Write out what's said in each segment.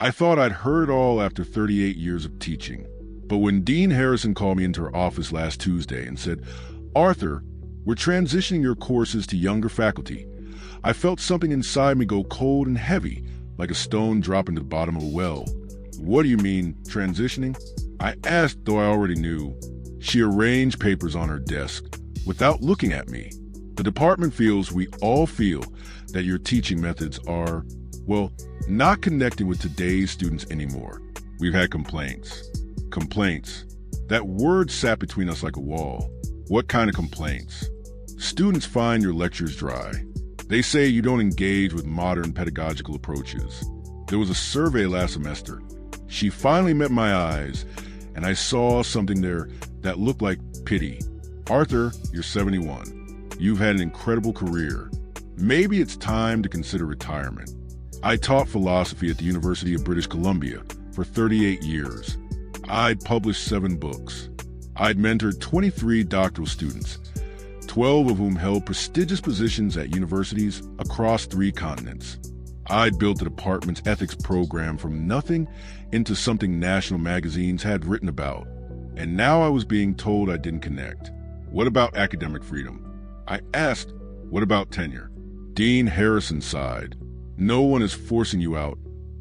I thought I'd heard it all after 38 years of teaching. But when Dean Harrison called me into her office last Tuesday and said, "Arthur, we're transitioning your courses to younger faculty," I felt something inside me go cold and heavy, like a stone dropping to the bottom of a well. "What do you mean, transitioning?" I asked, though I already knew. She arranged papers on her desk without looking at me. "The department feels, we all feel, that your teaching methods are, well, not connecting with today's students anymore. We've had complaints." Complaints. That word sat between us like a wall. What kind of complaints? Students find your lectures dry. They say you don't engage with modern pedagogical approaches. There was a survey last semester. She finally met my eyes, and I saw something there that looked like pity. "Arthur, you're 71. You've had an incredible career. Maybe it's time to consider retirement." I taught philosophy at the University of British Columbia for 38 years. I'd published 7 books. I'd mentored 23 doctoral students, 12 of whom held prestigious positions at universities across 3 continents. I'd built the department's ethics program from nothing into something national magazines had written about. And now I was being told I didn't connect. What about academic freedom? I asked, what about tenure? Dean Harrison sighed. "No one is forcing you out,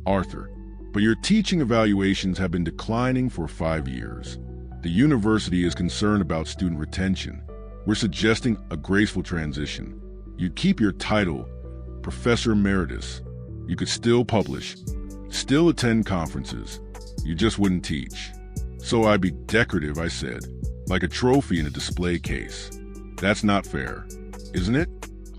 Arthur, but your teaching evaluations have been declining for 5 years. The university is concerned about student retention. We're suggesting a graceful transition. You keep your title, Professor Emeritus. You could still publish, still attend conferences. You just wouldn't teach. So I'd be decorative," I said, "like a trophy in a display case. That's not fair, isn't it?"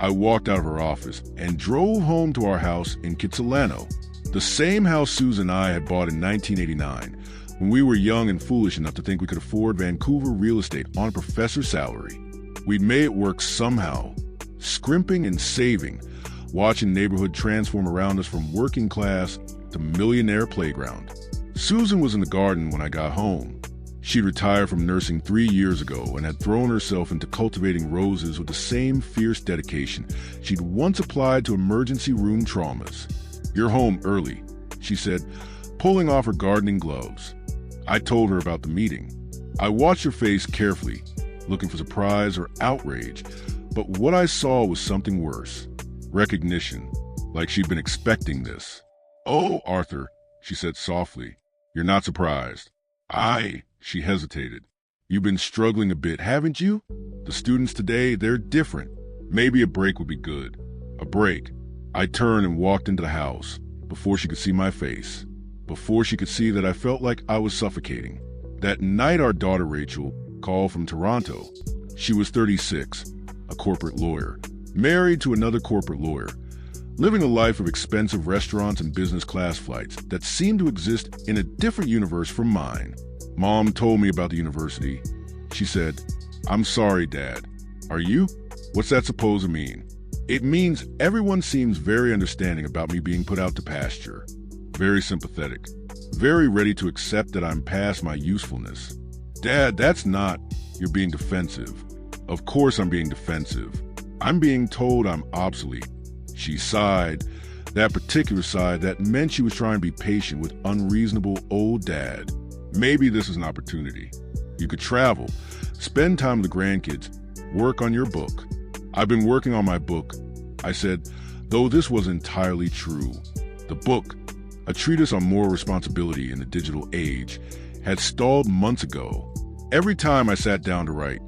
I walked out of her office and drove home to our house in Kitsilano, the same house Susan and I had bought in 1989, when we were young and foolish enough to think we could afford Vancouver real estate on a professor's salary. We'd made it work somehow, scrimping and saving, watching neighborhood transform around us from working class to millionaire playground. Susan was in the garden when I got home. She'd retired from nursing 3 years ago and had thrown herself into cultivating roses with the same fierce dedication she'd once applied to emergency room traumas. "You're home early," she said, pulling off her gardening gloves. I told her about the meeting. I watched her face carefully, looking for surprise or outrage, but what I saw was something worse. Recognition, like she'd been expecting this. "Oh, Arthur," she said softly, "you're not surprised." She hesitated. "You've been struggling a bit, haven't you? The students today, they're different. Maybe a break would be good." A break. I turned and walked into the house, before she could see my face, before she could see that I felt like I was suffocating. That night our daughter Rachel called from Toronto. She was 36, a corporate lawyer, married to another corporate lawyer, living a life of expensive restaurants and business class flights that seemed to exist in a different universe from mine. "Mom told me about the university." She said, "I'm sorry, Dad. Are you? What's that supposed to mean?" "It means everyone seems very understanding about me being put out to pasture. Very sympathetic. Very ready to accept that I'm past my usefulness." "Dad, that's not..." "You're being defensive." "Of course I'm being defensive. I'm being told I'm obsolete." She sighed, that particular sigh that meant she was trying to be patient with unreasonable old Dad. "Maybe this is an opportunity. You could travel, spend time with the grandkids, work on your book." "I've been working on my book," I said, though this was entirely true. The book, a treatise on moral responsibility in the digital age, had stalled months ago. Every time I sat down to write,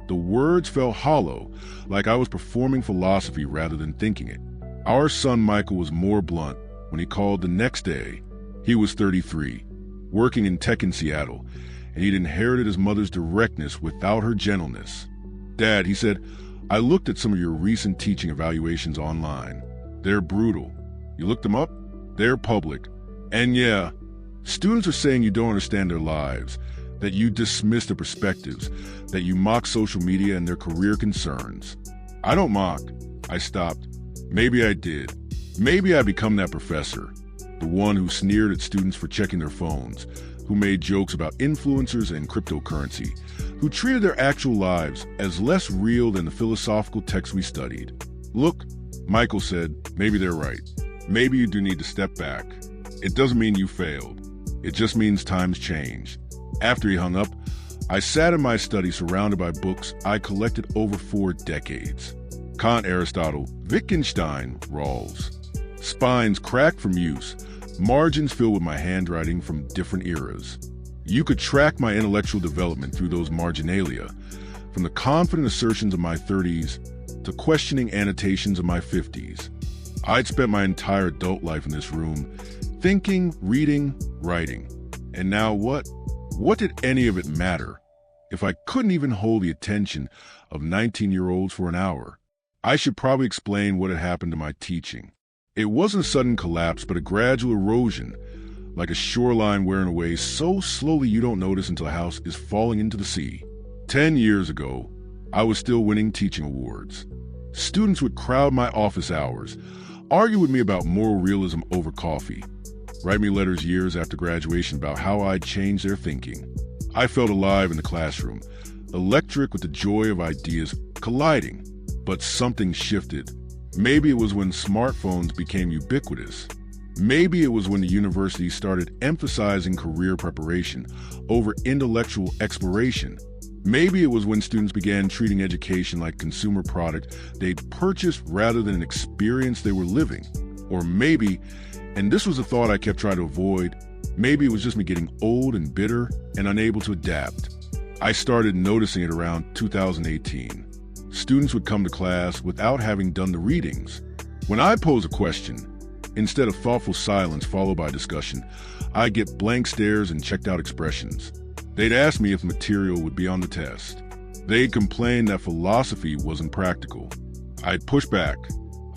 the words felt hollow, like I was performing philosophy rather than thinking it. Our son Michael was more blunt when he called the next day. He was 33, working in tech in Seattle, and he'd inherited his mother's directness without her gentleness. "Dad," he said, "I looked at some of your recent teaching evaluations online. They're brutal. You looked them up? They're public. And yeah, students are saying you don't understand their lives, that you dismiss their perspectives, that you mock social media and their career concerns." "I don't mock." I stopped. Maybe I did. Maybe I become that professor, the one who sneered at students for checking their phones, who made jokes about influencers and cryptocurrency, who treated their actual lives as less real than the philosophical texts we studied. "Look," Michael said, "maybe they're right. Maybe you do need to step back." It doesn't mean you failed. It just means times change. After he hung up, I sat in my study surrounded by books I collected over 4 decades. Kant, Aristotle, Wittgenstein, Rawls. Spines cracked from use, margins filled with my handwriting from different eras. You could track my intellectual development through those marginalia, from the confident assertions of my 30s to questioning annotations of my 50s. I'd spent my entire adult life in this room, thinking, reading, writing. And now what? What did any of it matter if I couldn't even hold the attention of 19-year-olds for an hour? I should probably explain what had happened to my teaching. It wasn't a sudden collapse, but a gradual erosion, like a shoreline wearing away so slowly you don't notice until a house is falling into the sea. 10 years ago, I was still winning teaching awards. Students would crowd my office hours, argue with me about moral realism over coffee, write me letters years after graduation about how I'd changed their thinking. I felt alive in the classroom, electric with the joy of ideas colliding. But something shifted. Maybe it was when smartphones became ubiquitous. Maybe it was when the university started emphasizing career preparation over intellectual exploration. Maybe it was when students began treating education like a consumer product they'd purchased rather than an experience they were living. Or maybe, and this was a thought I kept trying to avoid, maybe it was just me getting old and bitter and unable to adapt. I started noticing it around 2018. Students would come to class without having done the readings. When I pose a question, instead of thoughtful silence followed by discussion, I'd get blank stares and checked out expressions. They'd ask me if material would be on the test. They'd complain that philosophy wasn't practical. I'd push back.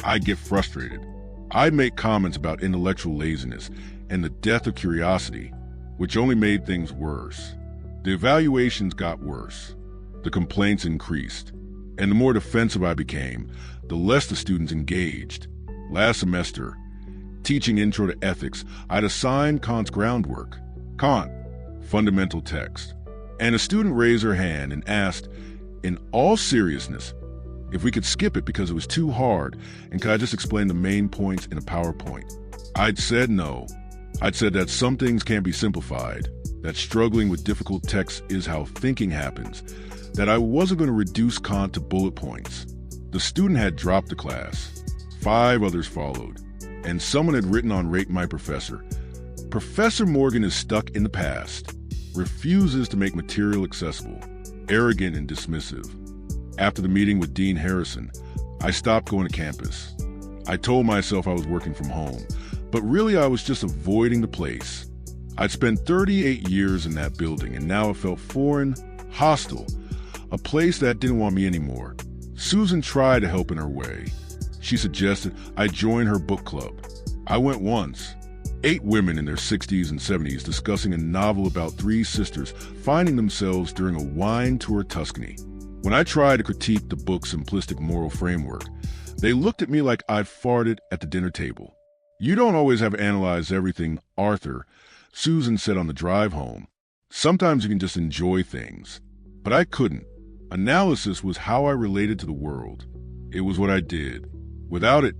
I'd get frustrated. I'd make comments about intellectual laziness and the death of curiosity, which only made things worse. The evaluations got worse. The complaints increased. And the more defensive I became, the less the students engaged. Last semester, teaching Intro to Ethics, I'd assigned Kant's groundwork. Kant, fundamental text. And a student raised her hand and asked, in all seriousness, if we could skip it because it was too hard, and could I just explain the main points in a PowerPoint? I'd said no. I'd said that some things can't be simplified, that struggling with difficult texts is how thinking happens, that I wasn't going to reduce Kant to bullet points. The student had dropped the class. 5 others followed, and someone had written on Rate My Professor, Professor Morgan is stuck in the past, refuses to make material accessible, arrogant and dismissive. After the meeting with Dean Harrison, I stopped going to campus. I told myself I was working from home, but really I was just avoiding the place. I'd spent 38 years in that building, and now it felt foreign, hostile, a place that didn't want me anymore. Susan tried to help in her way. She suggested I join her book club. I went once. 8 women in their 60s and 70s discussing a novel about 3 sisters finding themselves during a wine tour Tuscany. When I tried to critique the book's simplistic moral framework, they looked at me like I'd farted at the dinner table. You don't always have to analyze everything, Arthur, Susan said on the drive home. Sometimes you can just enjoy things. But I couldn't. Analysis was how I related to the world. It was what I did. Without it,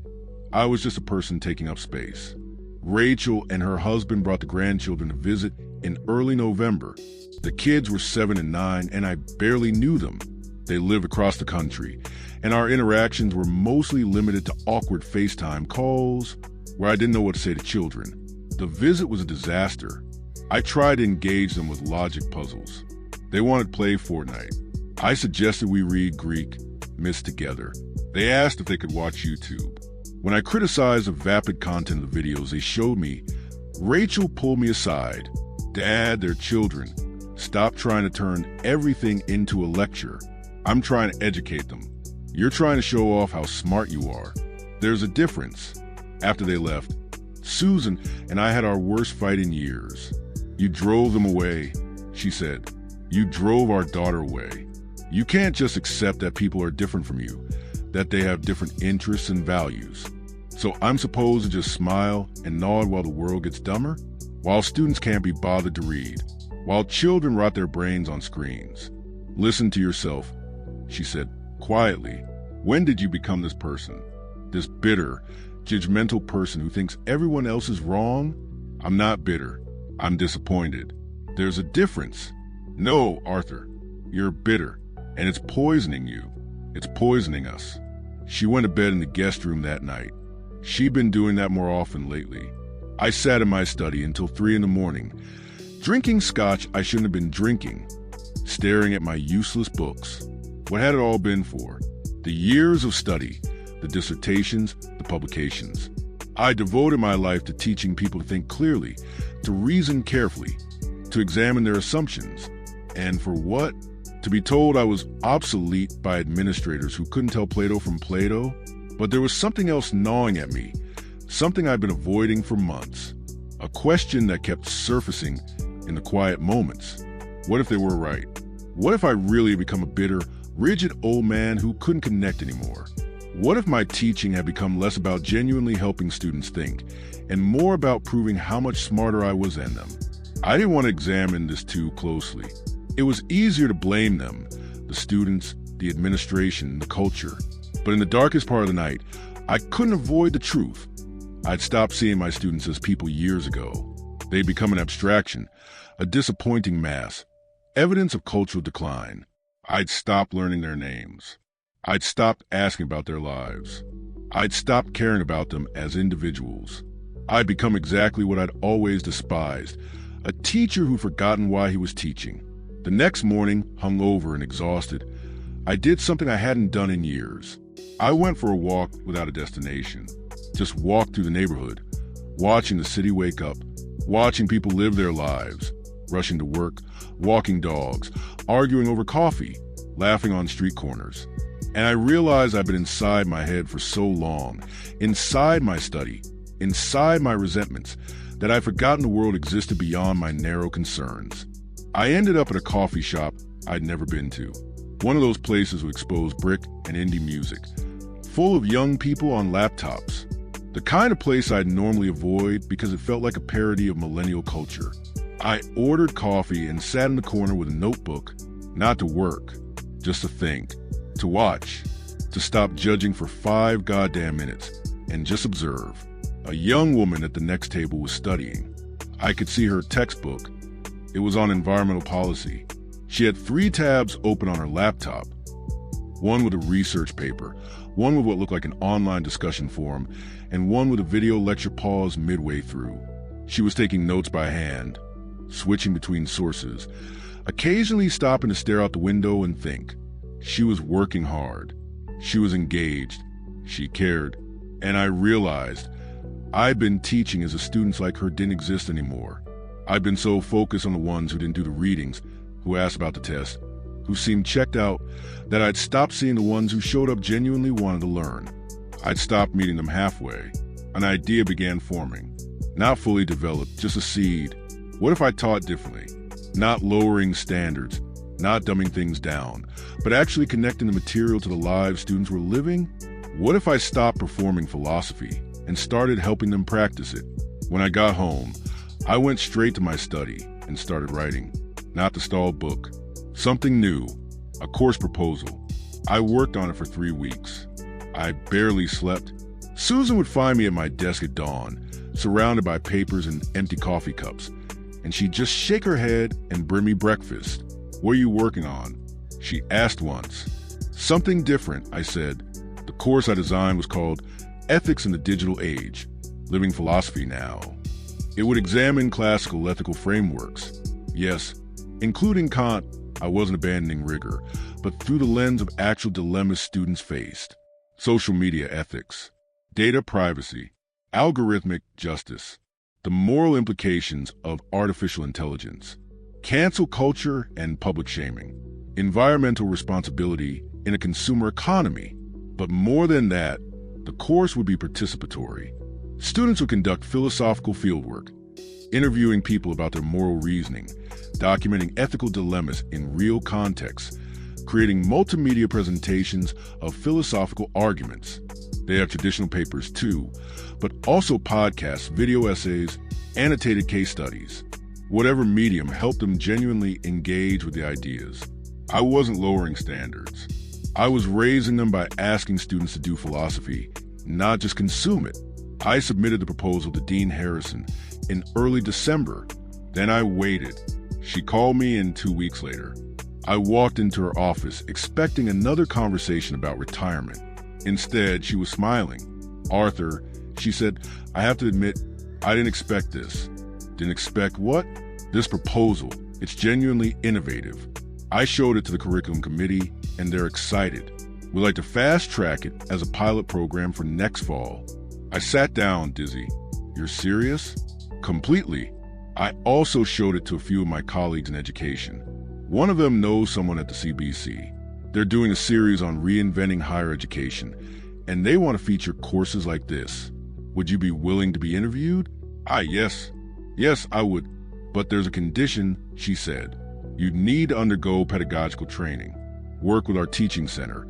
I was just a person taking up space. Rachel and her husband brought the grandchildren to visit in early November. The kids were 7 and 9, and I barely knew them. They lived across the country, and our interactions were mostly limited to awkward FaceTime calls where I didn't know what to say to children. The visit was a disaster. I tried to engage them with logic puzzles. They wanted to play Fortnite. I suggested we read Greek myths together. They asked if they could watch YouTube. When I criticized the vapid content of the videos they showed me, Rachel pulled me aside. Dad, they're children. Stop trying to turn everything into a lecture. I'm trying to educate them. You're trying to show off how smart you are. There's a difference. After they left, Susan and I had our worst fight in years. You drove them away, she said. You drove our daughter away. You can't just accept that people are different from you, that they have different interests and values. So I'm supposed to just smile and nod while the world gets dumber? While students can't be bothered to read, while children rot their brains on screens. Listen to yourself, she said quietly. When did you become this person? This bitter, judgmental person who thinks everyone else is wrong? I'm not bitter. I'm disappointed. There's a difference. No, Arthur, you're bitter, and it's poisoning you. It's poisoning us. She went to bed in the guest room that night. She'd been doing that more often lately. I sat in my study until 3 a.m, drinking scotch I shouldn't have been drinking, staring at my useless books. What had it all been for? The years of study, the dissertations, the publications. I devoted my life to teaching people to think clearly, to reason carefully, to examine their assumptions. And for what? To be told I was obsolete by administrators who couldn't tell Plato from Plato? But there was something else gnawing at me, something I'd been avoiding for months. A question that kept surfacing in the quiet moments. What if they were right? What if I really had become a bitter, rigid old man who couldn't connect anymore? What if my teaching had become less about genuinely helping students think and more about proving how much smarter I was than them? I didn't want to examine this too closely. It was easier to blame them, the students, the administration, the culture. But in the darkest part of the night, I couldn't avoid the truth. I'd stopped seeing my students as people years ago. They'd become an abstraction, a disappointing mass, evidence of cultural decline. I'd stopped learning their names. I'd stopped asking about their lives. I'd stopped caring about them as individuals. I'd become exactly what I'd always despised, a teacher who'd forgotten why he was teaching. The next morning, hungover and exhausted, I did something I hadn't done in years. I went for a walk without a destination. Just walked through the neighborhood, watching the city wake up, watching people live their lives, rushing to work, walking dogs, arguing over coffee, laughing on street corners. And I realized I'd been inside my head for so long, inside my study, inside my resentments, that I'd forgotten the world existed beyond my narrow concerns. I ended up at a coffee shop I'd never been to, one of those places with exposed brick and indie music, full of young people on laptops, the kind of place I'd normally avoid because it felt like a parody of millennial culture. I ordered coffee and sat in the corner with a notebook, not to work, just to think, to watch, to stop judging for 5 goddamn minutes and just observe. A young woman at the next table was studying. I could see her textbook. It was on environmental policy. She had 3 tabs open on her laptop, one with a research paper, one with what looked like an online discussion forum, and one with a video lecture paused midway through. She was taking notes by hand, switching between sources, occasionally stopping to stare out the window and think. She was working hard. She was engaged. She cared. And I realized I'd been teaching as if students like her didn't exist anymore. I'd been so focused on the ones who didn't do the readings, who asked about the test, who seemed checked out, that I'd stopped seeing the ones who showed up genuinely wanted to learn. I'd stopped meeting them halfway. An idea began forming. Not fully developed, just a seed. What if I taught differently? Not lowering standards, not dumbing things down, but actually connecting the material to the lives students were living? What if I stopped performing philosophy and started helping them practice it? When I got home, I went straight to my study and started writing. Not the stalled book. Something new. A course proposal. I worked on it for 3 weeks. I barely slept. Susan would find me at my desk at dawn, surrounded by papers and empty coffee cups, and she'd just shake her head and bring me breakfast. What are you working on? She asked once. Something different, I said. The course I designed was called Ethics in the Digital Age, Living Philosophy Now. It would examine classical ethical frameworks. Yes, including Kant, I wasn't abandoning rigor, but through the lens of actual dilemmas students faced. Social media ethics, data privacy, algorithmic justice, the moral implications of artificial intelligence, cancel culture and public shaming, environmental responsibility in a consumer economy. But more than that, the course would be participatory. Students would conduct philosophical fieldwork, interviewing people about their moral reasoning, documenting ethical dilemmas in real contexts, creating multimedia presentations of philosophical arguments. They have traditional papers too, but also podcasts, video essays, annotated case studies. Whatever medium helped them genuinely engage with the ideas. I wasn't lowering standards. I was raising them by asking students to do philosophy, not just consume it. I submitted the proposal to Dean Harrison, in early December. Then I waited. She called me in 2 weeks later. I walked into her office expecting another conversation about retirement. Instead, she was smiling. "Arthur," she said, "I have to admit, I didn't expect this." "Didn't expect what?" "This proposal. It's genuinely innovative. I showed it to the curriculum committee, and they're excited. We'd like to fast-track it as a pilot program for next fall." I sat down, dizzy. "You're serious?" "Completely." I also showed it to a few of my colleagues in education. One of them knows someone at the CBC. They're doing a series on reinventing higher education, and they want to feature courses like this. "Would you be willing to be interviewed?" Yes. Yes, I would. But there's a condition," she said. "You need to undergo pedagogical training, work with our teaching center,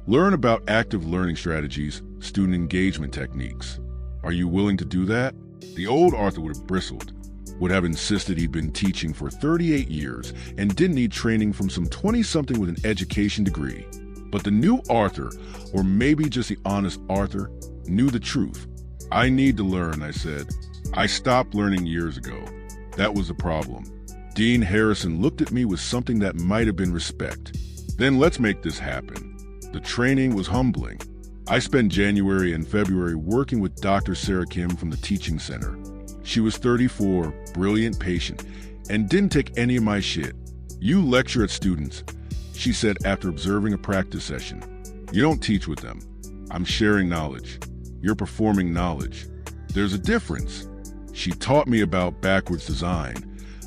learn about active learning strategies, student engagement techniques. Are you willing to do that?" The old Arthur would have bristled, would have insisted he'd been teaching for 38 years and didn't need training from some 20-something with an education degree. But the new Arthur, or maybe just the honest Arthur, knew the truth. "I need to learn," I said. "I stopped learning years ago. That was the problem." Dean Harrison looked at me with something that might have been respect. "Then let's make this happen." The training was humbling. I spent January and February working with Dr. Sarah Kim from the Teaching Center. She was 34, brilliant patient, and didn't take any of my shit. "You lecture at students," she said after observing a practice session. "You don't teach with them. I'm sharing knowledge. You're performing knowledge. There's a difference." She taught me about backwards design,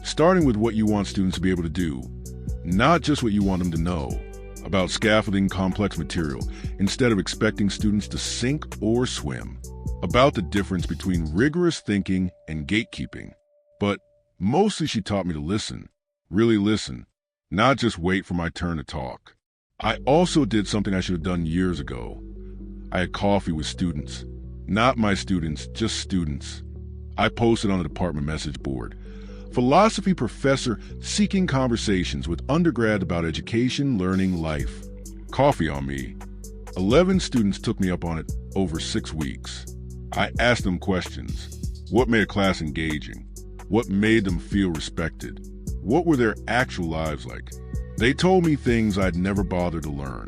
starting with what you want students to be able to do, not just what you want them to know, about scaffolding complex material instead of expecting students to sink or swim, about the difference between rigorous thinking and gatekeeping. But mostly she taught me to listen, really listen, not just wait for my turn to talk. I also did something I should have done years ago. I had coffee with students. Not my students, just students. I posted on the department message board. "Philosophy professor seeking conversations with undergrad about education, learning, life." Coffee on me. 11 students took me up on it over 6 weeks. I asked them questions. What made a class engaging? What made them feel respected? What were their actual lives like? They told me things I'd never bothered to learn.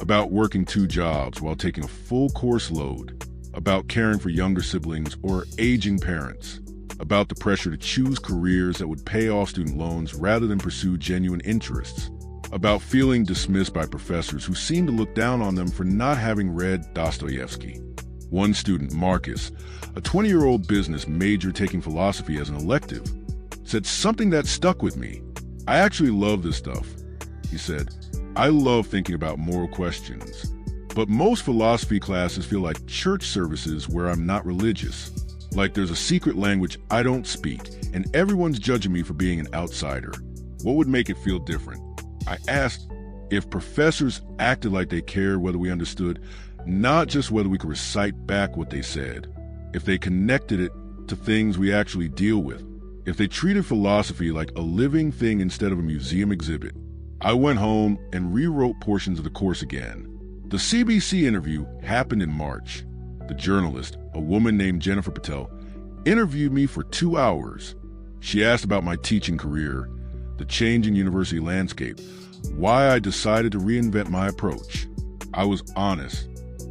About working 2 jobs while taking a full course load. About caring for younger siblings or aging parents. About the pressure to choose careers that would pay off student loans rather than pursue genuine interests. About feeling dismissed by professors who seemed to look down on them for not having read Dostoevsky. One student, Marcus, a 20-year-old business major taking philosophy as an elective, said something that stuck with me. "I actually love this stuff," he said. "I love thinking about moral questions. But most philosophy classes feel like church services where I'm not religious. Like there's a secret language I don't speak, and everyone's judging me for being an outsider. What would make it feel different?" I asked if professors acted like they cared whether we understood, not just whether we could recite back what they said. If they connected it to things we actually deal with. If they treated philosophy like a living thing instead of a museum exhibit. I went home and rewrote portions of the course again. The CBC interview happened in March. The journalist, a woman named Jennifer Patel, interviewed me for 2 hours. She asked about my teaching career, the changing university landscape, why I decided to reinvent my approach. I was honest.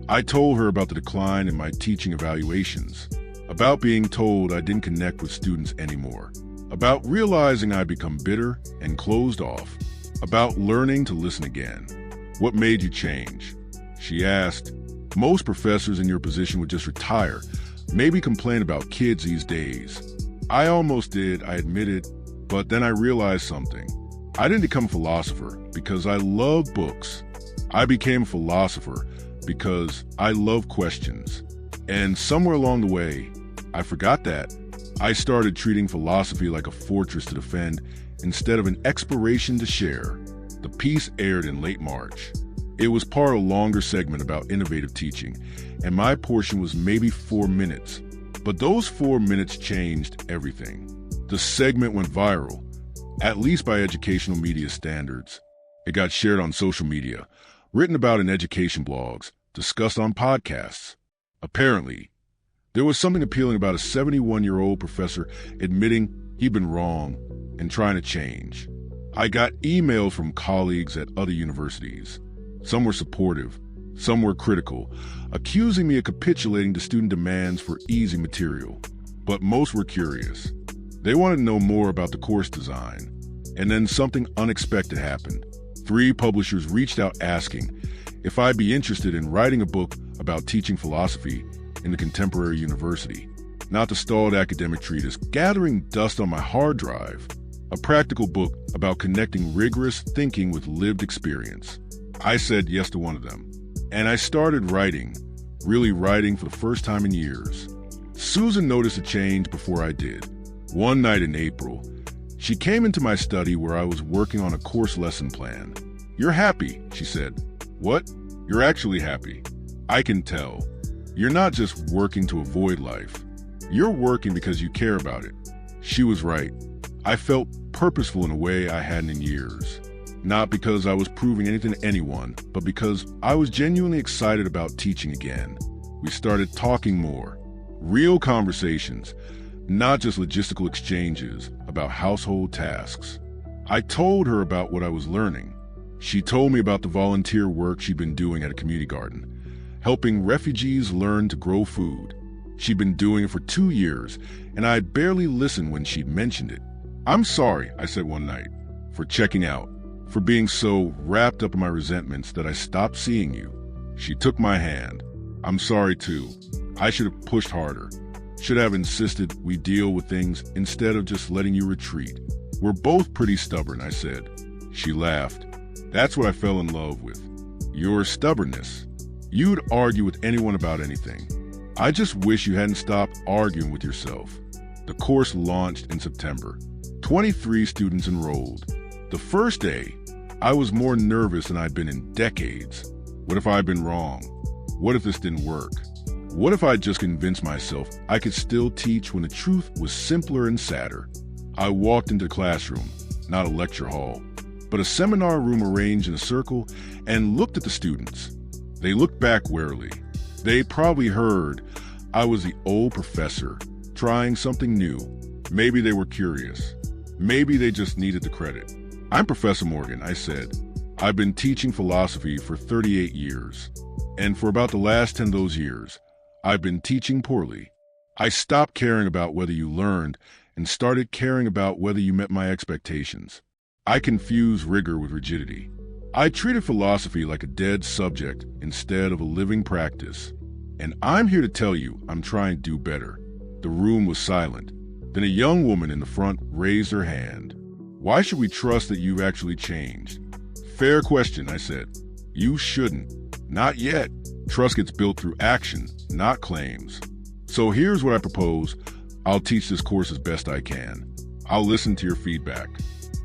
I told her about the decline in my teaching evaluations, about being told I didn't connect with students anymore, about realizing I'd become bitter and closed off, about learning to listen again. "What made you change?" She asked. "Most professors in your position would just retire, maybe complain about kids these days." I almost did, I admitted, but then I realized something. I didn't become a philosopher because I love books. I became a philosopher because I love questions. And somewhere along the way, I forgot that. I started treating philosophy like a fortress to defend instead of an exploration to share. The piece aired in late March. It was part of a longer segment about innovative teaching, and my portion was maybe 4 minutes. But those 4 minutes changed everything. The segment went viral, at least by educational media standards. It got shared on social media, written about in education blogs, discussed on podcasts. Apparently, There was something appealing about a 71-year-old professor admitting he'd been wrong and trying to change. I got emails from colleagues at other universities. Some were supportive, some were critical, accusing me of capitulating to student demands for easy material. But most were curious. They wanted to know more about the course design. And then something unexpected happened. 3 publishers reached out asking if I'd be interested in writing a book about teaching philosophy in the contemporary university. Not the stalled academic treatise gathering dust on my hard drive. A practical book about connecting rigorous thinking with lived experience. I said yes to one of them. And I started writing, really writing for the first time in years. Susan noticed a change before I did. One night in April, she came into my study where I was working on a course lesson plan. "You're happy," she said. "What? You're actually happy. I can tell. You're not just working to avoid life. You're working because you care about it." She was right. I felt purposeful in a way I hadn't in years. Not because I was proving anything to anyone, but because I was genuinely excited about teaching again. We started talking more. Real conversations, not just logistical exchanges about household tasks. I told her about what I was learning. She told me about the volunteer work she'd been doing at a community garden, helping refugees learn to grow food. She'd been doing it for 2 years, and I had barely listened when she'd mentioned it. "I'm sorry," I said one night, "for checking out, for being so wrapped up in my resentments that I stopped seeing you." She took my hand. "I'm sorry too. I should have pushed harder. Should have insisted we deal with things instead of just letting you retreat. We're both pretty stubborn," I said. She laughed. "That's what I fell in love with. Your stubbornness. You'd argue with anyone about anything. I just wish you hadn't stopped arguing with yourself." The course launched in September. 23 students enrolled. The first day, I was more nervous than I'd been in decades. What if I'd been wrong? What if this didn't work? What if I just convinced myself I could still teach when the truth was simpler and sadder? I walked into the classroom, not a lecture hall, but a seminar room arranged in a circle, and looked at the students. They looked back warily. They probably heard I was the old professor, trying something new. Maybe they were curious. Maybe they just needed the credit. "I'm Professor Morgan," I said. "I've been teaching philosophy for 38 years. And for about the last 10 of those years, I've been teaching poorly. I stopped caring about whether you learned and started caring about whether you met my expectations. I confused rigor with rigidity. I treated philosophy like a dead subject instead of a living practice. And I'm here to tell you I'm trying to do better." The room was silent. Then a young woman in the front raised her hand. "Why should we trust that you've actually changed?" "Fair question," I said. "You shouldn't. Not yet. Trust gets built through action, not claims. So here's what I propose. I'll teach this course as best I can. I'll listen to your feedback.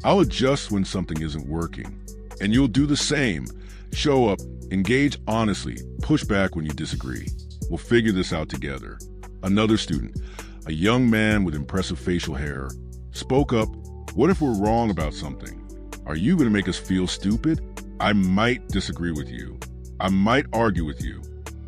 I'll adjust when something isn't working. And you'll do the same. Show up, engage honestly, push back when you disagree. We'll figure this out together." Another student, a young man with impressive facial hair, spoke up. "What if we're wrong about something? Are you going to make us feel stupid? I might disagree with you. I might argue with you,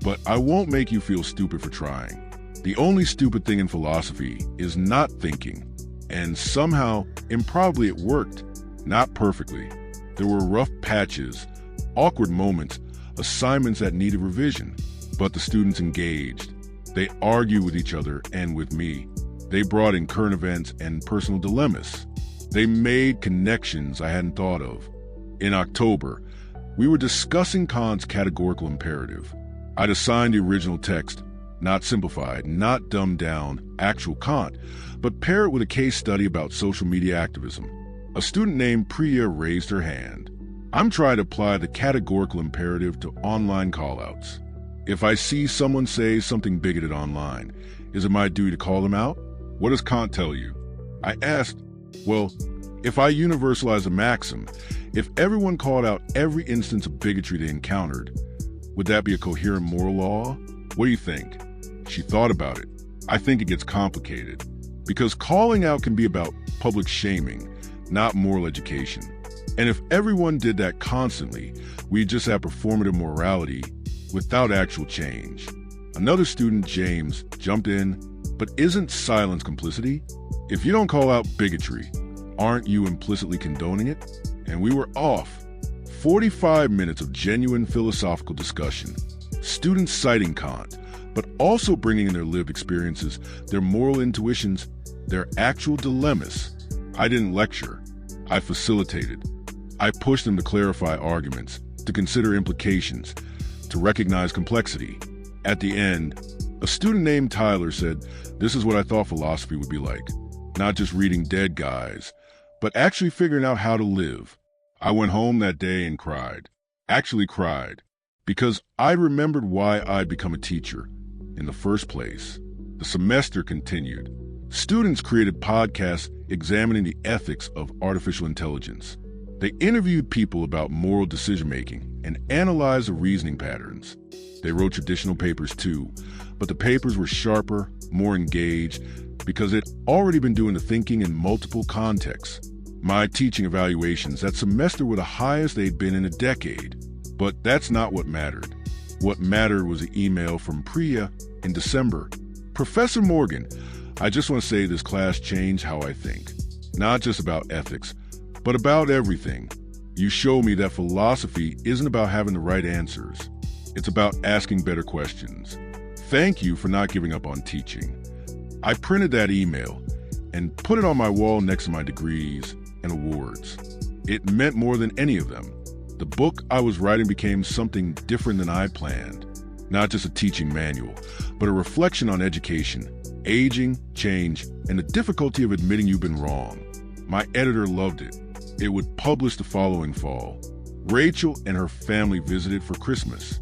but I won't make you feel stupid for trying. The only stupid thing in philosophy is not thinking." And somehow, improbably, it worked. Not perfectly. There were rough patches, awkward moments, assignments that needed revision, but the students engaged. They argued with each other and with me. They brought in current events and personal dilemmas. They made connections I hadn't thought of. In October, we were discussing Kant's categorical imperative. I'd assigned the original text, not simplified, not dumbed down, actual Kant, but pair it with a case study about social media activism. A student named Priya raised her hand. "I'm trying to apply the categorical imperative to online callouts. If I see someone say something bigoted online, is it my duty to call them out? What does Kant tell you?" I asked, well, if I universalize a maxim, if everyone called out every instance of bigotry they encountered, would that be a coherent moral law? What do you think? She thought about it. I think it gets complicated, because calling out can be about public shaming, not moral education. And if everyone did that constantly, we'd just have performative morality without actual change. Another student, James, jumped in, but isn't silence complicity? If you don't call out bigotry, aren't you implicitly condoning it? And we were off. 45 minutes of genuine philosophical discussion. Students citing Kant, but also bringing in their lived experiences, their moral intuitions, their actual dilemmas. I didn't lecture. I facilitated. I pushed them to clarify arguments, to consider implications, to recognize complexity. At the end, a student named Tyler said, "This is what I thought philosophy would be like. Not just reading dead guys, but actually figuring out how to live." I went home that day and cried. Actually cried. Because I remembered why I'd become a teacher in the first place. The semester continued. Students created podcasts examining the ethics of artificial intelligence. They interviewed people about moral decision-making and analyzed the reasoning patterns. They wrote traditional papers too, but the papers were sharper, more engaged, because they'd already been doing the thinking in multiple contexts. My teaching evaluations that semester were the highest they'd been in a decade. But that's not what mattered. What mattered was the email from Priya in December. "Professor Morgan, I just want to say this class changed how I think. Not just about ethics, but about everything. You show me that philosophy isn't about having the right answers. It's about asking better questions. Thank you for not giving up on teaching." I printed that email and put it on my wall next to my degrees and awards. It meant more than any of them. The book I was writing became something different than I planned. Not just a teaching manual, but a reflection on education, aging, change, and the difficulty of admitting you've been wrong. My editor loved it. It would publish the following fall. Rachel and her family visited for Christmas.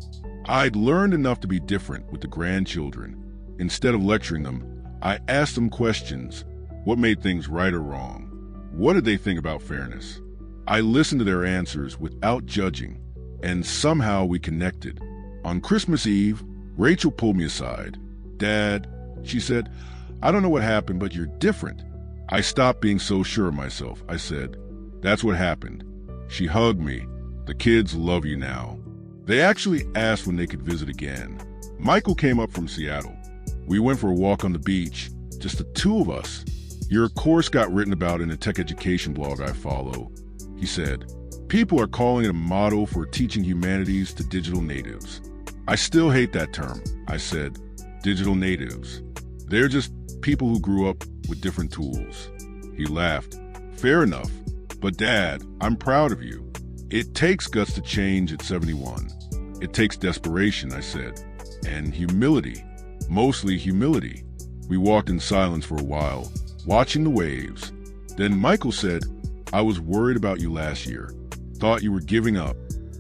I'd learned enough to be different with the grandchildren. Instead of lecturing them, I asked them questions. What made things right or wrong? What did they think about fairness? I listened to their answers without judging, and somehow we connected. On Christmas Eve, Rachel pulled me aside. "Dad," she said, "I don't know what happened, but you're different." I stopped being so sure of myself. I said, "That's what happened." She hugged me. "The kids love you now." They actually asked when they could visit again. Michael came up from Seattle. We went for a walk on the beach, just the two of us. "Your course got written about in a tech education blog I follow," he said. "People are calling it a model for teaching humanities to digital natives." "I still hate that term," I said. "Digital natives. They're just people who grew up with different tools." He laughed. "Fair enough. But Dad, I'm proud of you. It takes guts to change at 71. It takes desperation," I said. "And humility. Mostly humility." We walked in silence for a while, watching the waves. Then Michael said, "I was worried about you last year. Thought you were giving up."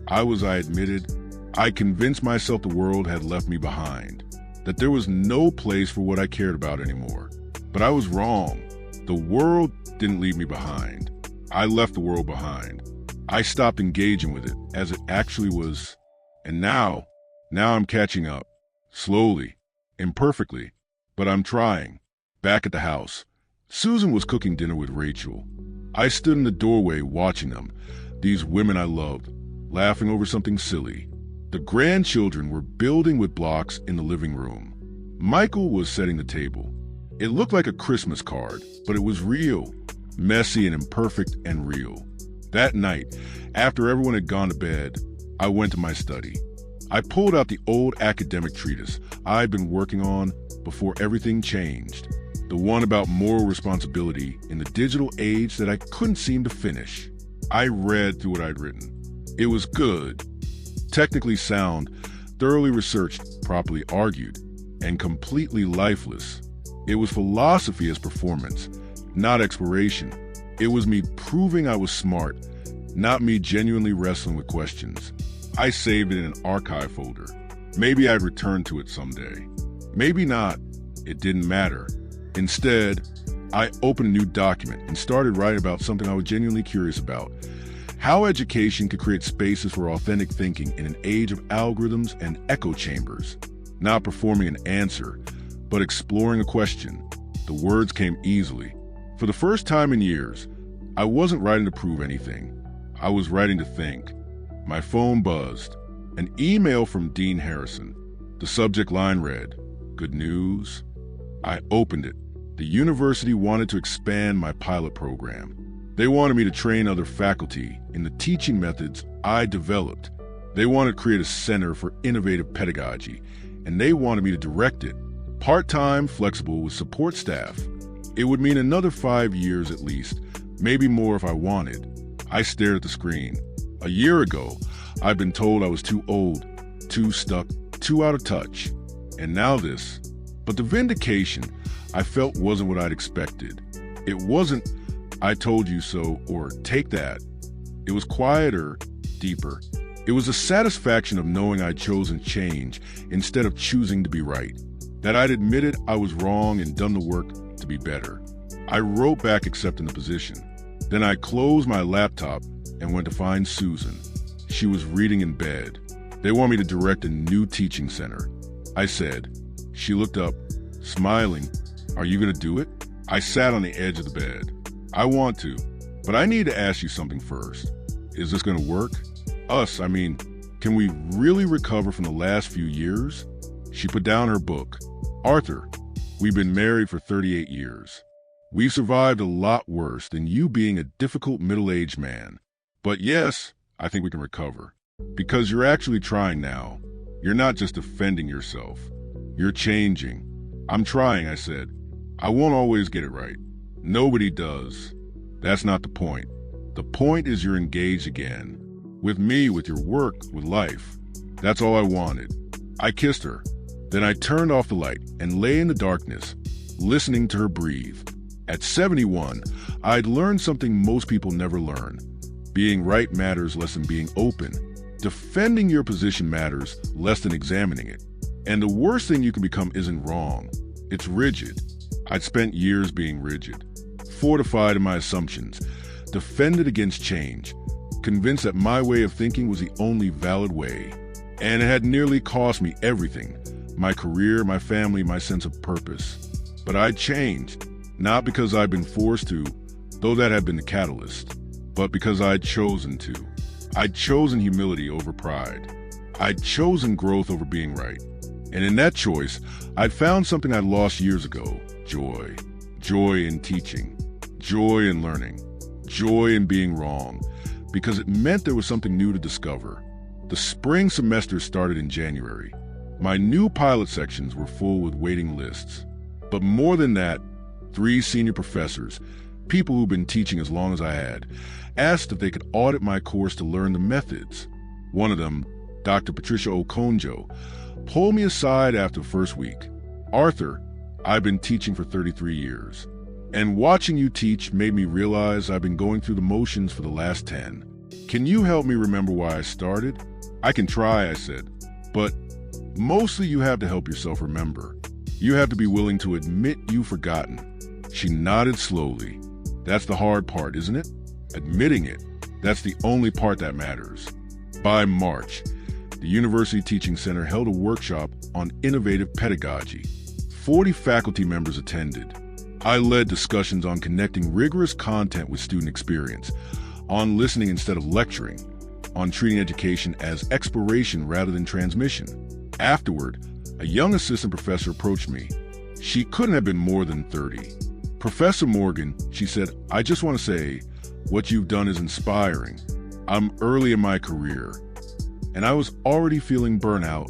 I admitted. I convinced myself the world had left me behind, that there was no place for what I cared about anymore. But I was wrong. The world didn't leave me behind. I left the world behind. I stopped engaging with it as it actually was. And now I'm catching up. Slowly, imperfectly, but I'm trying. Back at the house, Susan was cooking dinner with Rachel. I stood in the doorway watching them, these women I loved, laughing over something silly. The grandchildren were building with blocks in the living room. Michael was setting the table. It looked like a Christmas card, but it was real, messy and imperfect and real. That night, after everyone had gone to bed, I went to my study. I pulled out the old academic treatise I'd been working on before everything changed, the one about moral responsibility in the digital age that I couldn't seem to finish. I read through what I'd written. It was good, technically sound, thoroughly researched, properly argued, and completely lifeless. It was philosophy as performance, not exploration. It was me proving I was smart, not me genuinely wrestling with questions. I saved it in an archive folder. Maybe I'd return to it someday. Maybe not. It didn't matter. Instead, I opened a new document and started writing about something I was genuinely curious about. How education could create spaces for authentic thinking in an age of algorithms and echo chambers. Not performing an answer, but exploring a question. The words came easily. For the first time in years, I wasn't writing to prove anything. I was writing to think. My phone buzzed. An email from Dean Harrison. The subject line read, "Good news." I opened it. The university wanted to expand my pilot program. They wanted me to train other faculty in the teaching methods I developed. They wanted to create a center for innovative pedagogy, and they wanted me to direct it. Part-time, flexible, with support staff. It would mean another 5 years at least, maybe more if I wanted. I stared at the screen. A year ago, I'd been told I was too old, too stuck, too out of touch. And now this. But the vindication I felt wasn't what I'd expected. It wasn't, "I told you so," or "take that." It was quieter, deeper. It was the satisfaction of knowing I'd chosen change instead of choosing to be right. That I'd admitted I was wrong and done the work to be better. I wrote back accepting the position. Then I closed my laptop and went to find Susan. She was reading in bed. They want me to direct a new teaching center. I said. She looked up, smiling. "Are you going to do it?" I sat on the edge of the bed. "I want to, but I need to ask you something first. Is this going to work? Can we really recover from the last few years?" She put down her book. "Arthur, we've been married for 38 years. We've survived a lot worse than you being a difficult middle-aged man. But yes, I think we can recover. Because you're actually trying now. You're not just defending yourself. You're changing." "I'm trying," I said. "I won't always get it right. Nobody does. That's not the point. The point is you're engaged again. With me, with your work, with life. That's all I wanted." I kissed her. Then I turned off the light and lay in the darkness, listening to her breathe. At 71, I'd learned something most people never learn. Being right matters less than being open. Defending your position matters less than examining it. And the worst thing you can become isn't wrong. It's rigid. I'd spent years being rigid, fortified in my assumptions, defended against change, convinced that my way of thinking was the only valid way. And it had nearly cost me everything, my career, my family, my sense of purpose. But I'd changed, not because I'd been forced to, though that had been the catalyst, but because I'd chosen to. I'd chosen humility over pride. I'd chosen growth over being right. And in that choice, I'd found something I'd lost years ago: joy. Joy in teaching. Joy in learning. Joy in being wrong. Because it meant there was something new to discover. The spring semester started in January. My new pilot sections were full with waiting lists. But more than that, 3 senior professors, people who'd been teaching as long as I had, asked if they could audit my course to learn the methods. One of them, Dr. Patricia Okonjo, pulled me aside after the first week. "Arthur, I've been teaching for 33 years. And watching you teach made me realize I've been going through the motions for the last 10. Can you help me remember why I started?" "I can try," I said. "But mostly you have to help yourself remember. You have to be willing to admit you've forgotten." She nodded slowly. "That's the hard part, isn't it? Admitting it. That's the only part that matters." By March, the University Teaching Center held a workshop on innovative pedagogy. 40 faculty members attended. I led discussions on connecting rigorous content with student experience, on listening instead of lecturing, on treating education as exploration rather than transmission. Afterward, a young assistant professor approached me. She couldn't have been more than 30. "Professor Morgan," she said, "I just want to say, what you've done is inspiring. I'm early in my career, and I was already feeling burnout.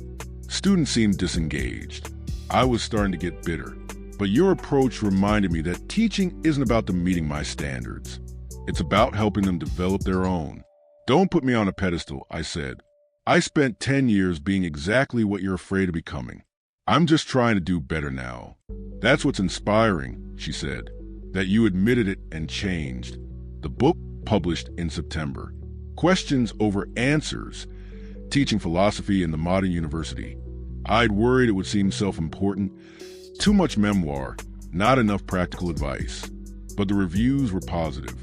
Students seemed disengaged. I was starting to get bitter. But your approach reminded me that teaching isn't about them meeting my standards. It's about helping them develop their own. Don't put me on a pedestal," I said. "I spent 10 years being exactly what you're afraid of becoming. I'm just trying to do better now." "That's what's inspiring," she said, "that you admitted it and changed." The book published in September. Questions over Answers, Teaching Philosophy in the Modern University. I'd worried it would seem self-important. Too much memoir, not enough practical advice. But the reviews were positive.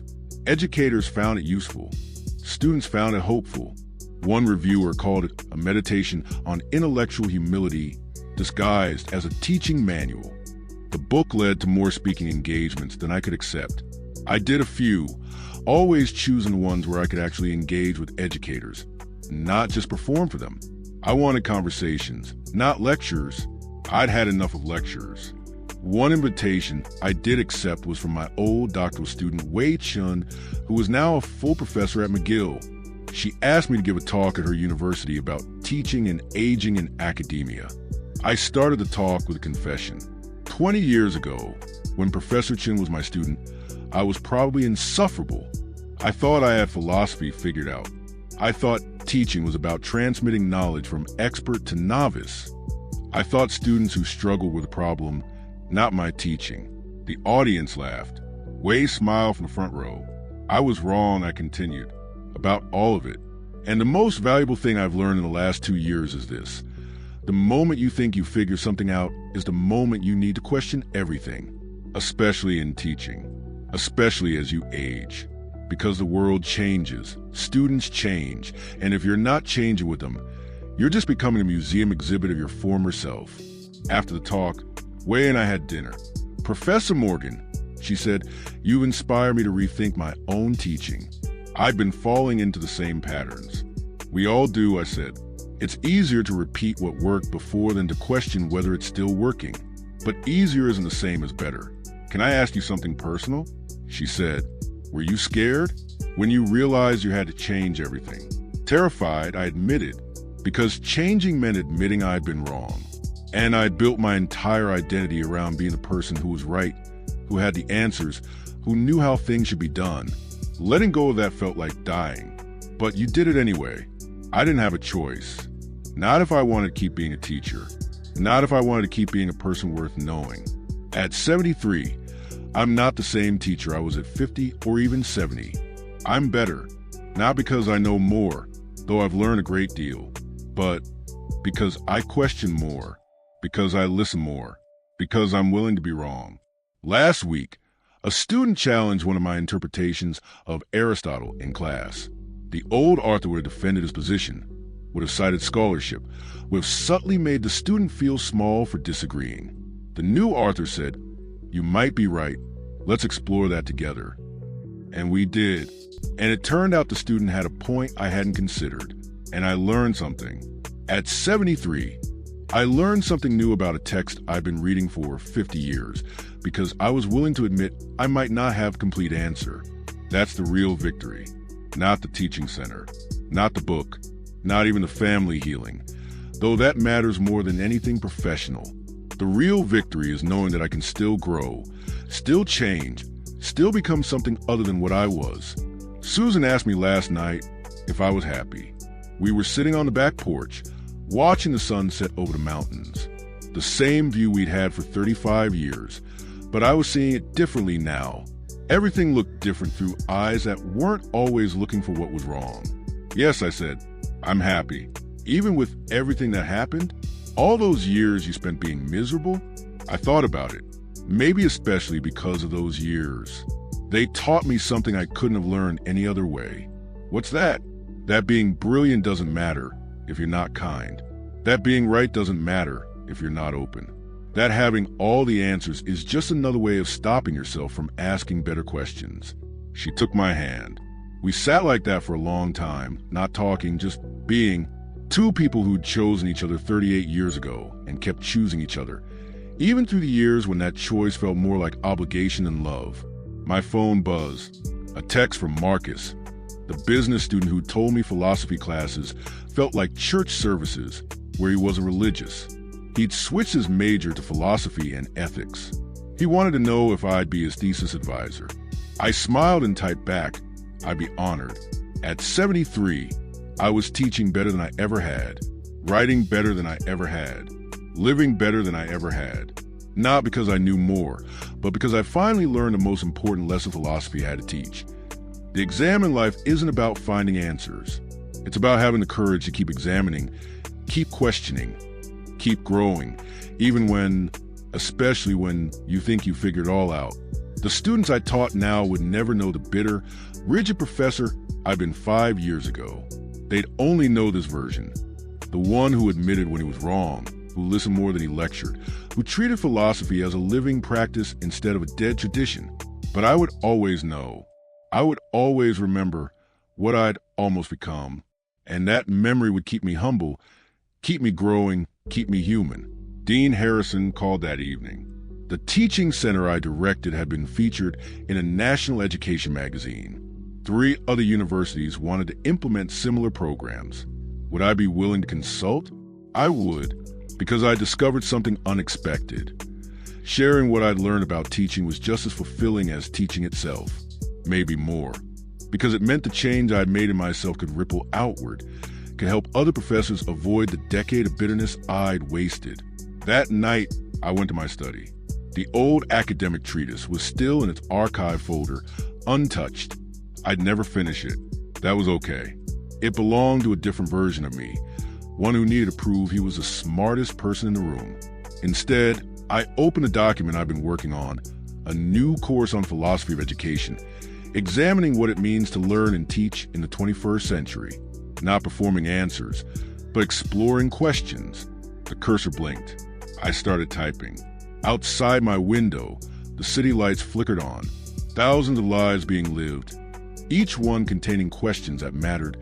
Educators found it useful. Students found it hopeful. One reviewer called it a meditation on intellectual humility disguised as a teaching manual. The book led to more speaking engagements than I could accept. I did a few, always choosing ones where I could actually engage with educators, not just perform for them. I wanted conversations, not lectures. I'd had enough of lectures. One invitation I did accept was from my old doctoral student, Wei Chun, who is now a full professor at McGill. She asked me to give a talk at her university about teaching and aging in academia. I started the talk with a confession. 20 years ago, when Professor Chin was my student, I was probably insufferable. I thought I had philosophy figured out. I thought teaching was about transmitting knowledge from expert to novice. I thought students who struggled with a problem, not my teaching. The audience laughed. Wei smiled from the front row. I was wrong, I continued, about all of it. And the most valuable thing I've learned in the last 2 years is this. The moment you think you figure something out is the moment you need to question everything, especially in teaching, especially as you age. Because the world changes, students change, and if you're not changing with them, you're just becoming a museum exhibit of your former self. After the talk, Wei and I had dinner. Professor Morgan, she said, you've inspired me to rethink my own teaching. I've been falling into the same patterns. We all do, I said. It's easier to repeat what worked before than to question whether it's still working. But easier isn't the same as better. Can I ask you something personal? She said, were you scared? When you realized you had to change everything. Terrified, I admitted, because changing meant admitting I'd been wrong. And I'd built my entire identity around being the person who was right, who had the answers, who knew how things should be done. Letting go of that felt like dying. But you did it anyway. I didn't have a choice. Not if I wanted to keep being a teacher. Not if I wanted to keep being a person worth knowing. At 73, I'm not the same teacher I was at 50 or even 70. I'm better, not because I know more, though I've learned a great deal, but because I question more, because I listen more, because I'm willing to be wrong. Last week, a student challenged one of my interpretations of Aristotle in class. The old Arthur would have defended his position, would have cited scholarship, would have subtly made the student feel small for disagreeing. The new Arthur said, you might be right. Let's explore that together. And we did. And it turned out the student had a point I hadn't considered. And I learned something. At 73, I learned something new about a text I've been reading for 50 years because I was willing to admit I might not have complete answer. That's the real victory. Not the teaching center, not the book, not even the family healing, though that matters more than anything professional. The real victory is knowing that I can still grow, still change, still become something other than what I was. Susan asked me last night if I was happy. We were sitting on the back porch, watching the sunset over the mountains. The same view we'd had for 35 years, but I was seeing it differently now. Everything looked different through eyes that weren't always looking for what was wrong. Yes, I said, I'm happy. Even with everything that happened, all those years you spent being miserable, I thought about it. Maybe especially because of those years. They taught me something I couldn't have learned any other way. What's that? That being brilliant doesn't matter if you're not kind. That being right doesn't matter if you're not open. That having all the answers is just another way of stopping yourself from asking better questions. She took my hand. We sat like that for a long time, not talking, just being. Two people who'd chosen each other 38 years ago and kept choosing each other, even through the years when that choice felt more like obligation than love. My phone buzzed. A text from Marcus, the business student who told me philosophy classes felt like church services where he wasn't religious. He'd switched his major to philosophy and ethics. He wanted to know if I'd be his thesis advisor. I smiled and typed back, I'd be honored. At 73, I was teaching better than I ever had, writing better than I ever had, living better than I ever had. Not because I knew more, but because I finally learned the most important lesson philosophy had to teach. The exam in life isn't about finding answers. It's about having the courage to keep examining, keep questioning, keep growing, even when, especially when you think you figured it all out. The students I taught now would never know the bitter, rigid professor I'd been 5 years ago. They'd only know this version, the one who admitted when he was wrong, who listened more than he lectured, who treated philosophy as a living practice instead of a dead tradition. But I would always know. I would always remember what I'd almost become, and that memory would keep me humble, Keep me growing, keep me human. Dean Harrison called that evening. The teaching center I directed had been featured in a national education magazine. 3 other universities wanted to implement similar programs. Would I be willing to consult? I would, because I discovered something unexpected. Sharing what I'd learned about teaching was just as fulfilling as teaching itself, maybe more, because it meant the change I'd made in myself could ripple outward, could help other professors avoid the decade of bitterness I'd wasted. That night, I went to my study. The old academic treatise was still in its archive folder, untouched. I'd never finish it. That was okay. It belonged to a different version of me, one who needed to prove he was the smartest person in the room. Instead, I opened a document I've been working on, a new course on philosophy of education, examining what it means to learn and teach in the 21st century, not performing answers, but exploring questions. The cursor blinked. I started typing. Outside my window, the city lights flickered on, thousands of lives being lived, each one containing questions that mattered,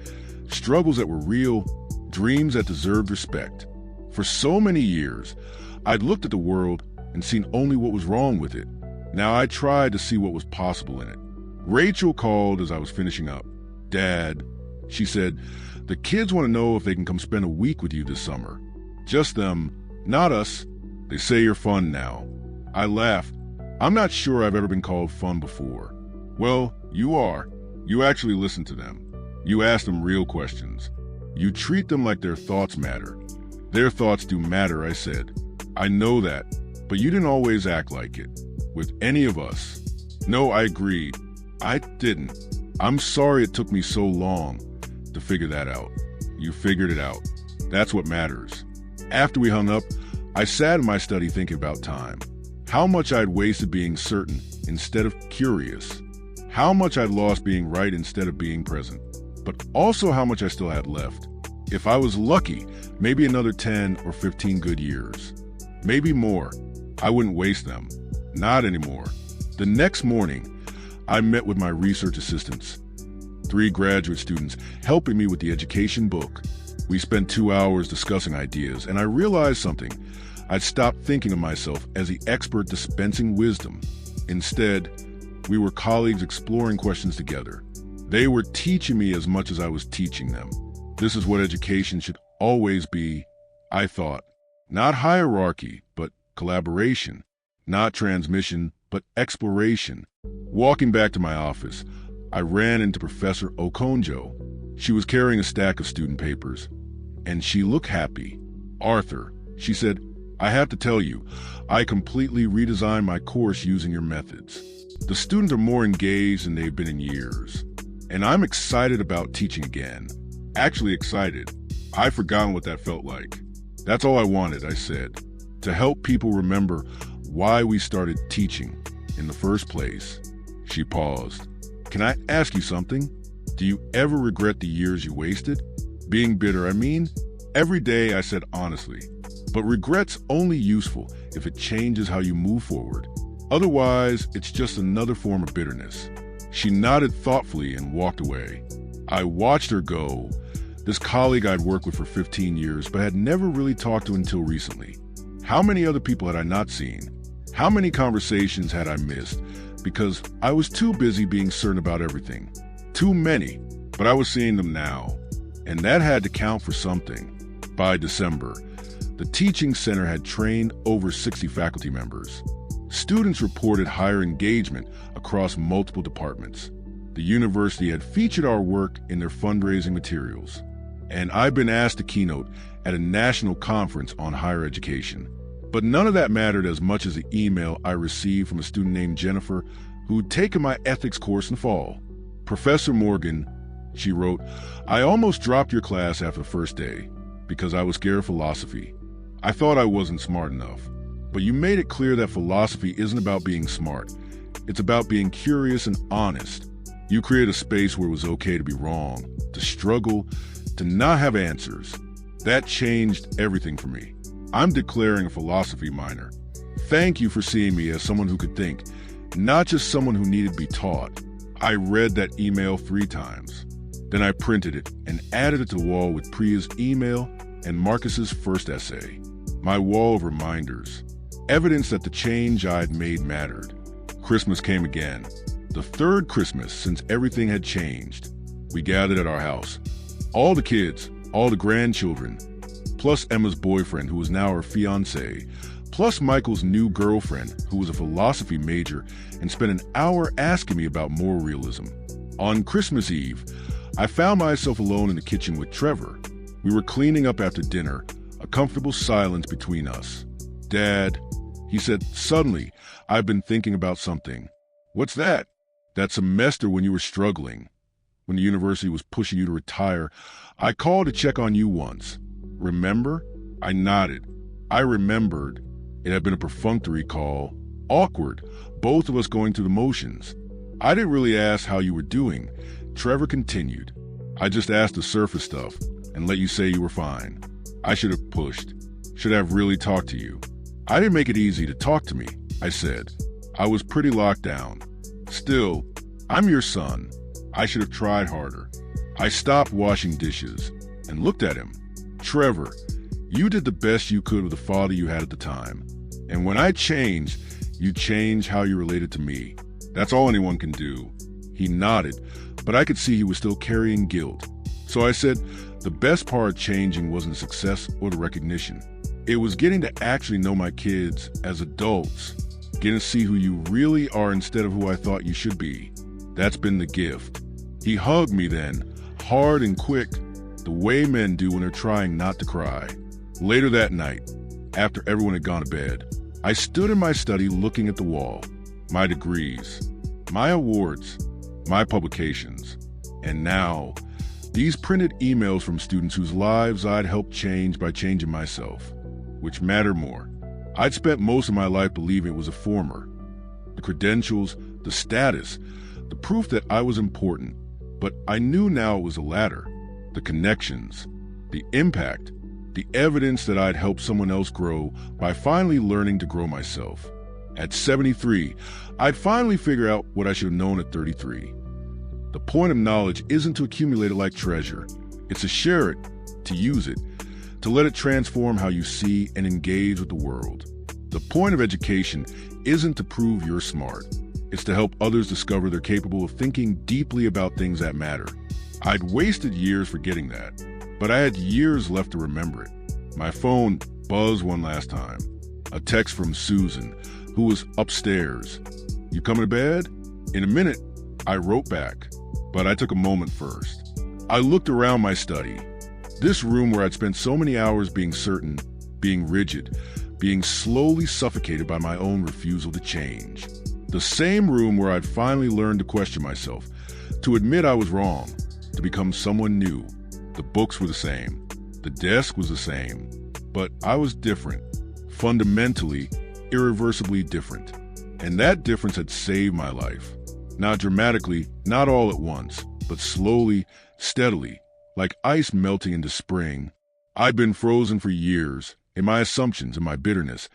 struggles that were real, dreams that deserved respect. For so many years, I'd looked at the world and seen only what was wrong with it. Now I tried to see what was possible in it. Rachel called as I was finishing up. "Dad," she said, "the kids want to know if they can come spend a week with you this summer. Just them, not us. They say you're fun now." I laughed. I'm not sure I've ever been called fun before. Well, you are. You actually listen to them. You ask them real questions. You treat them like their thoughts matter. Their thoughts do matter, I said. I know that, but you didn't always act like it. With any of us. No, I agree. I didn't. I'm sorry it took me so long to figure that out. You figured it out. That's what matters. After we hung up, I sat in my study thinking about time. How much I'd wasted being certain instead of curious. How much I'd lost being right instead of being present. But also how much I still had left. If I was lucky, maybe another 10 or 15 good years. Maybe more. I wouldn't waste them. Not anymore. The next morning, I met with my research assistants, 3 graduate students helping me with the education book. We spent 2 hours discussing ideas, and I realized something. I'd stopped thinking of myself as the expert dispensing wisdom. Instead, we were colleagues exploring questions together. They were teaching me as much as I was teaching them. This is what education should always be, I thought. Not hierarchy, but collaboration. Not transmission, but exploration. Walking back to my office, I ran into Professor Okonjo. She was carrying a stack of student papers, and she looked happy. "Arthur," she said, "I have to tell you, I completely redesigned my course using your methods. The students are more engaged than they've been in years, and I'm excited about teaching again. Actually excited. I've forgotten what that felt like. That's all I wanted," I said, "to help people remember why we started teaching in the first place." She paused. "Can I ask you something? Do you ever regret the years you wasted?" "Being bitter, I mean." "Every day," I said honestly. "But regret's only useful if it changes how you move forward. Otherwise, it's just another form of bitterness." She nodded thoughtfully and walked away. I watched her go. This colleague I'd worked with for 15 years but had never really talked to until recently. How many other people had I not seen? How many conversations had I missed because I was too busy being certain about everything? Too many, but I was seeing them now, and that had to count for something. By December, the teaching center had trained over 60 faculty members. Students reported higher engagement across multiple departments. The university had featured our work in their fundraising materials, and I've been asked to keynote at a national conference on higher education. But none of that mattered as much as the email I received from a student named Jennifer who'd taken my ethics course in the fall. "Professor Morgan," she wrote, "I almost dropped your class after the first day because I was scared of philosophy. I thought I wasn't smart enough. But you made it clear that philosophy isn't about being smart. It's about being curious and honest. You created a space where it was okay to be wrong, to struggle, to not have answers. That changed everything for me. I'm declaring a philosophy minor. Thank you for seeing me as someone who could think, not just someone who needed to be taught." I read that email 3 times. Then I printed it and added it to the wall with Priya's email and Marcus's first essay. My wall of reminders. Evidence that the change I'd made mattered. Christmas came again. The third Christmas since everything had changed. We gathered at our house. All the kids, all the grandchildren, plus Emma's boyfriend, who was now her fiancé, plus Michael's new girlfriend, who was a philosophy major and spent an hour asking me about moral realism. On Christmas Eve, I found myself alone in the kitchen with Trevor. We were cleaning up after dinner, a comfortable silence between us. "Dad," he said, "suddenly, I've been thinking about something." "What's that?" "That semester when you were struggling, when the university was pushing you to retire, I called to check on you once. Remember?" I nodded. I remembered. It had been a perfunctory call. Awkward, both of us going through the motions. "I didn't really ask how you were doing," Trevor continued. "I just asked the surface stuff and let you say you were fine. I should have pushed, should have really talked to you." "I didn't make it easy to talk to me," I said. "I was pretty locked down. Still, I'm your son. I should have tried harder." I stopped washing dishes and looked at him. "Trevor, you did the best you could with the father you had at the time. And when I changed, you changed how you related to me. That's all anyone can do." He nodded, but I could see he was still carrying guilt. So I said, the best part of changing wasn't the success or the recognition. It was getting to actually know my kids as adults, getting to see who you really are instead of who I thought you should be. That's been the gift. He hugged me then, hard and quick, the way men do when they're trying not to cry. Later that night, after everyone had gone to bed, I stood in my study looking at the wall. My degrees, my awards, my publications, and now, these printed emails from students whose lives I'd helped change by changing myself. Which mattered more? I'd spent most of my life believing it was a former. The credentials, the status, the proof that I was important. But I knew now it was the latter. The connections, the impact, the evidence that I'd helped someone else grow by finally learning to grow myself. At 73, I'd finally figure out what I should have known at 33. The point of knowledge isn't to accumulate it like treasure. It's to share it, to use it, to let it transform how you see and engage with the world. The point of education isn't to prove you're smart. It's to help others discover they're capable of thinking deeply about things that matter. I'd wasted years forgetting that, but I had years left to remember it. My phone buzzed one last time. A text from Susan, who was upstairs. "You coming to bed?" "In a minute," I wrote back, but I took a moment first. I looked around my study. This room where I'd spent so many hours being certain, being rigid, being slowly suffocated by my own refusal to change. The same room where I'd finally learned to question myself, to admit I was wrong, to become someone new. The books were the same. The desk was the same. But I was different. Fundamentally, irreversibly different. And that difference had saved my life. Not dramatically, not all at once, but slowly, steadily, like ice melting into spring. I'd been frozen for years, in my assumptions, in my bitterness,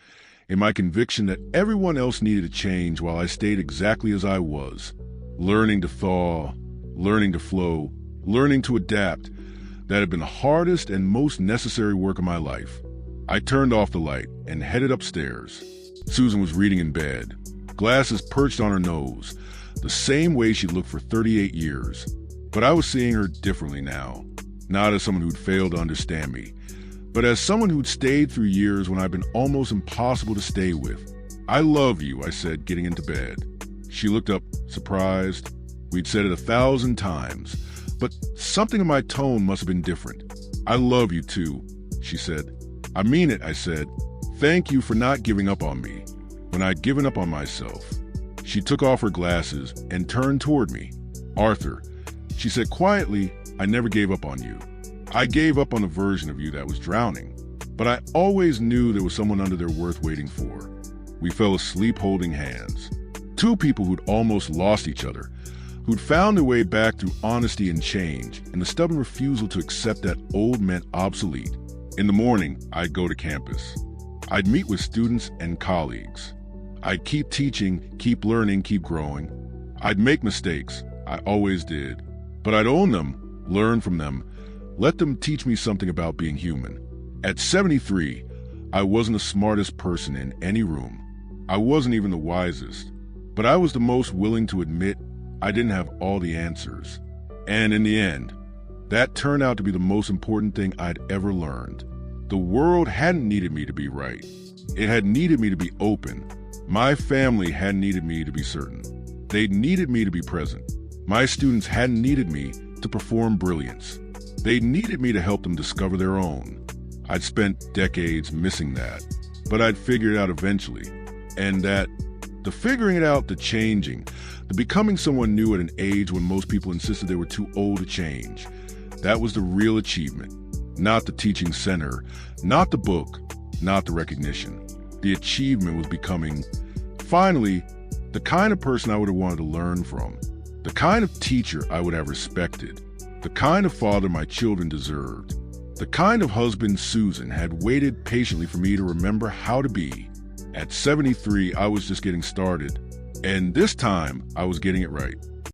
in my conviction that everyone else needed to change while I stayed exactly as I was. Learning to thaw, learning to flow, learning to adapt. That had been the hardest and most necessary work of my life. I turned off the light and headed upstairs. Susan was reading in bed, glasses perched on her nose, the same way she'd looked for 38 years. But I was seeing her differently now, not as someone who'd failed to understand me, but as someone who'd stayed through years when I'd been almost impossible to stay with. "I love you," I said, getting into bed. She looked up, surprised. We'd said it 1,000 times, but something in my tone must have been different. "I love you too," she said. "I mean it," I said. "Thank you for not giving up on me when I'd given up on myself." She took off her glasses and turned toward me. "Arthur," she said quietly, "I never gave up on you. I gave up on the version of you that was drowning, but I always knew there was someone under there worth waiting for." We fell asleep holding hands. Two people who'd almost lost each other, who'd found their way back through honesty and change, and the stubborn refusal to accept that old meant obsolete. In the morning, I'd go to campus. I'd meet with students and colleagues. I'd keep teaching, keep learning, keep growing. I'd make mistakes. I always did. But I'd own them, learn from them, let them teach me something about being human. At 73, I wasn't the smartest person in any room. I wasn't even the wisest, but I was the most willing to admit I didn't have all the answers. And in the end, that turned out to be the most important thing I'd ever learned. The world hadn't needed me to be right. It had needed me to be open. My family hadn't needed me to be certain. They needed me to be present. My students hadn't needed me to perform brilliance. They needed me to help them discover their own. I'd spent decades missing that, but I'd figured it out eventually. And the figuring it out, the changing, the becoming someone new at an age when most people insisted they were too old to change, that was the real achievement. Not the teaching center, not the book, not the recognition. The achievement was becoming, finally, the kind of person I would have wanted to learn from, the kind of teacher I would have respected, the kind of father my children deserved, the kind of husband Susan had waited patiently for me to remember how to be. At 73, I was just getting started, and this time I was getting it right.